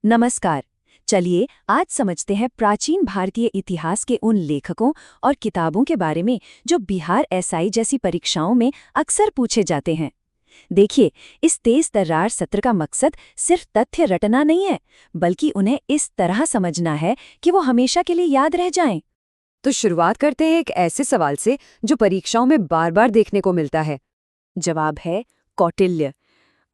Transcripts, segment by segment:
नमस्कार। चलिए आज समझते हैं प्राचीन भारतीय इतिहास के उन लेखकों और किताबों के बारे में जो बिहार एसआई जैसी परीक्षाओं में अक्सर पूछे जाते हैं। देखिए, इस तेज तर्रार सत्र का मकसद सिर्फ तथ्य रटना नहीं है, बल्कि उन्हें इस तरह समझना है कि वो हमेशा के लिए याद रह जाएं। तो शुरुआत करते हैं एक ऐसे सवाल से जो परीक्षाओं में बार बार देखने को मिलता है। जवाब है कौटिल्य।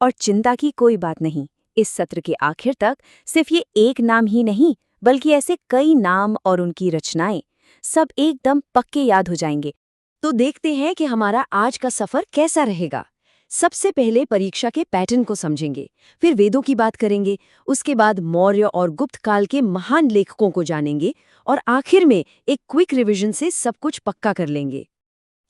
और चिंता की कोई बात नहीं, इस सत्र के आखिर तक सिर्फ ये एक नाम ही नहीं, बल्कि ऐसे कई नाम और उनकी रचनाएं सब एकदम पक्के याद हो जाएंगे। तो देखते हैं कि हमारा आज का सफर कैसा रहेगा। सबसे पहले परीक्षा के पैटर्न को समझेंगे, फिर वेदों की बात करेंगे, उसके बाद मौर्य और गुप्त काल के महान लेखकों को जानेंगे और आखिर में एक क्विक रिवीजन से सब कुछ पक्का कर लेंगे।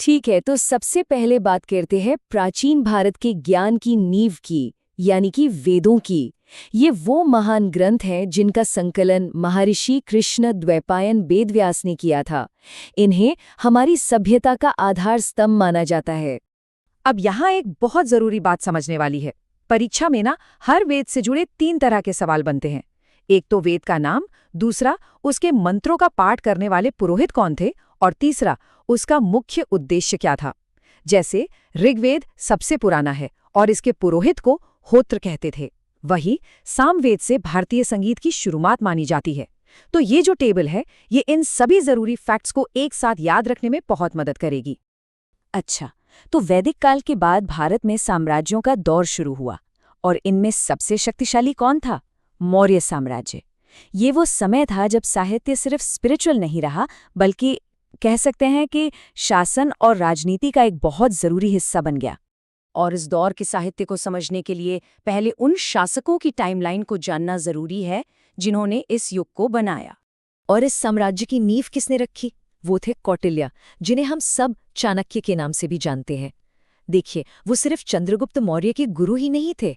ठीक है, तो सबसे पहले बात करते हैं प्राचीन भारत के ज्ञान की नींव की, यानी कि वेदों की। ये वो महान ग्रंथ हैं जिनका संकलन महर्षि कृष्ण द्वैपायन वेदव्यास ने किया था। इन्हें हमारी सभ्यता का आधार स्तंभ माना जाता है। अब यहाँ एक बहुत जरूरी बात समझने वाली है। परीक्षा में ना हर वेद से जुड़े 3 तरह के सवाल बनते हैं। एक तो वेद का नाम, दूसरा उसके मंत्रों का पाठ करने वाले पुरोहित कौन थे, और तीसरा उसका मुख्य उद्देश्य क्या था। जैसे ऋग्वेद सबसे पुराना है और इसके पुरोहित को होत्र कहते थे। वही सामवेद से भारतीय संगीत की शुरुआत मानी जाती है। तो ये जो टेबल है, ये इन सभी जरूरी फैक्ट्स को एक साथ याद रखने में बहुत मदद करेगी। अच्छा, तो वैदिक काल के बाद भारत में साम्राज्यों का दौर शुरू हुआ, और इनमें सबसे शक्तिशाली कौन था? मौर्य साम्राज्य। ये वो समय था जब साहित्य सिर्फ स्पिरिचुअल नहीं रहा, बल्कि कह सकते हैं कि शासन और राजनीति का एक बहुत जरूरी हिस्सा बन गया। और इस दौर के साहित्य को समझने के लिए पहले उन शासकों की टाइमलाइन को जानना जरूरी है जिन्होंने इस युग को बनाया। और इस साम्राज्य की नींव किसने रखी? वो थे कौटिल्य, जिन्हें हम सब चाणक्य के नाम से भी जानते हैं। देखिए, वो सिर्फ चंद्रगुप्त मौर्य के गुरु ही नहीं थे।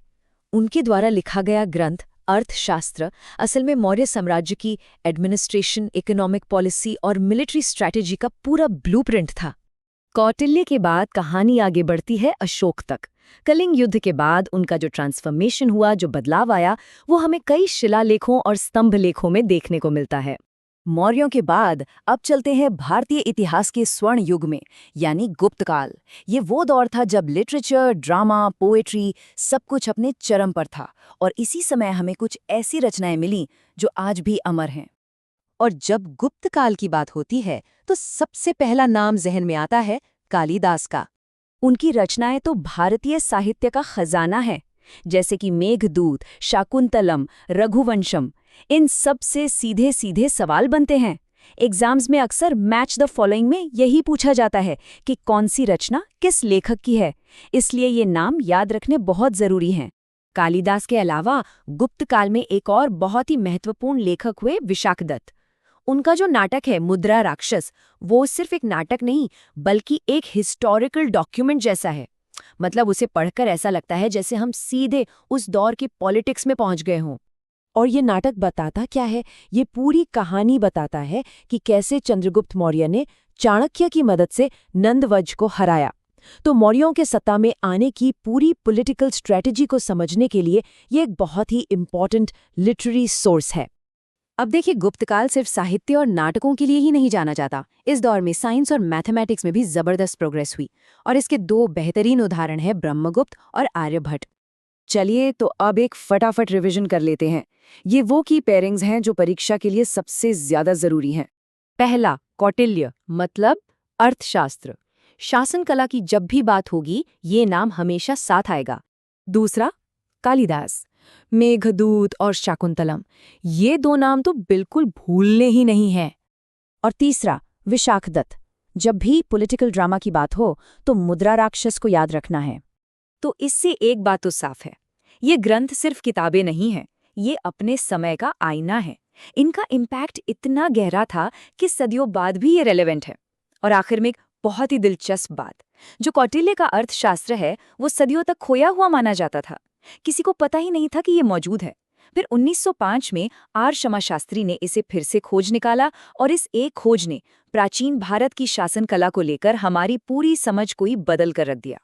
उनके द्वारा लिखा गया ग्रंथ अर्थशास्त्र असल में मौर्य साम्राज्य की एडमिनिस्ट्रेशन, इकोनॉमिक पॉलिसी और मिलिट्री स्ट्रैटेजी का पूरा ब्लूप्रिंट था। कौटिल्य के बाद कहानी आगे बढ़ती है अशोक तक। कलिंग युद्ध के बाद उनका जो ट्रांसफॉर्मेशन हुआ, जो बदलाव आया, वो हमें कई शिलालेखों और स्तंभ लेखों में देखने को मिलता है। मौर्यों के बाद अब चलते हैं भारतीय इतिहास के स्वर्ण युग में, यानी गुप्त काल। ये वो दौर था जब लिटरेचर, ड्रामा, पोएट्री सब कुछ अपने चरम पर था, और इसी समय हमें कुछ ऐसी रचनाएं मिलीं जो आज भी अमर हैं। और जब गुप्त काल की बात होती है तो सबसे पहला नाम जहन में आता है कालिदास का। उनकी रचनाएं तो भारतीय साहित्य का खजाना है, जैसे कि मेघदूत, शाकुंतलम, रघुवंशम। इन सब से सीधे सीधे सवाल बनते हैं। एग्जाम्स में अक्सर मैच द फॉलोइंग में यही पूछा जाता है कि कौन सी रचना किस लेखक की है, इसलिए ये नाम याद रखने बहुत जरूरी हैं। कालिदास के अलावा गुप्त काल में एक और बहुत ही महत्वपूर्ण लेखक हुए विशाखदत्त। उनका जो नाटक है मुद्रा राक्षस, वो सिर्फ एक नाटक नहीं बल्कि एक हिस्टोरिकल डॉक्यूमेंट जैसा है। मतलब उसे पढ़कर ऐसा लगता है जैसे हम सीधे उस दौर के पॉलिटिक्स में पहुंच गए हों। और ये नाटक बताता क्या है? ये पूरी कहानी बताता है कि कैसे चंद्रगुप्त मौर्य ने चाणक्य की मदद से नंदवंश को हराया। तो मौर्यों के सत्ता में आने की पूरी पॉलिटिकल स्ट्रेटजी को समझने के लिए ये एक बहुत ही इम्पॉर्टेंट लिटरेरी सोर्स है। अब देखिए, गुप्तकाल सिर्फ साहित्य और नाटकों के लिए ही नहीं जाना जाता। इस दौर में साइंस और मैथमेटिक्स में भी जबरदस्त प्रोग्रेस हुई, और इसके 2 बेहतरीन उदाहरण हैं ब्रह्मगुप्त और आर्यभट्ट। चलिए तो अब एक फटाफट रिवीजन कर लेते हैं। ये वो की पेयरिंग्स हैं जो परीक्षा के लिए सबसे ज्यादा जरूरी हैं। पहला, कौटिल्य, मतलब अर्थशास्त्र। शासन कला की जब भी बात होगी ये नाम हमेशा साथ आएगा। दूसरा, कालिदास, मेघदूत और शाकुंतलम। ये 2 नाम तो बिल्कुल भूलने ही नहीं हैं। और तीसरा, विशाखदत्त। जब भी पॉलिटिकल ड्रामा की बात हो तो मुद्रा राक्षस को याद रखना है। तो इससे एक बात तो साफ है, ये ग्रंथ सिर्फ किताबें नहीं हैं, ये अपने समय का आईना है। इनका इम्पैक्ट इतना गहरा था कि सदियों बाद भी ये रेलेवेंट है। और आखिर में एक बहुत ही दिलचस्प बात, जो कौटिल्य का अर्थशास्त्र है वो सदियों तक खोया हुआ माना जाता था। किसी को पता ही नहीं था कि ये मौजूद है। फिर 1905 में आर शमा शास्त्री ने इसे फिर से खोज निकाला, और इस एक खोज ने प्राचीन भारत की शासन कला को लेकर हमारी पूरी समझ को ही बदल कर रख दिया।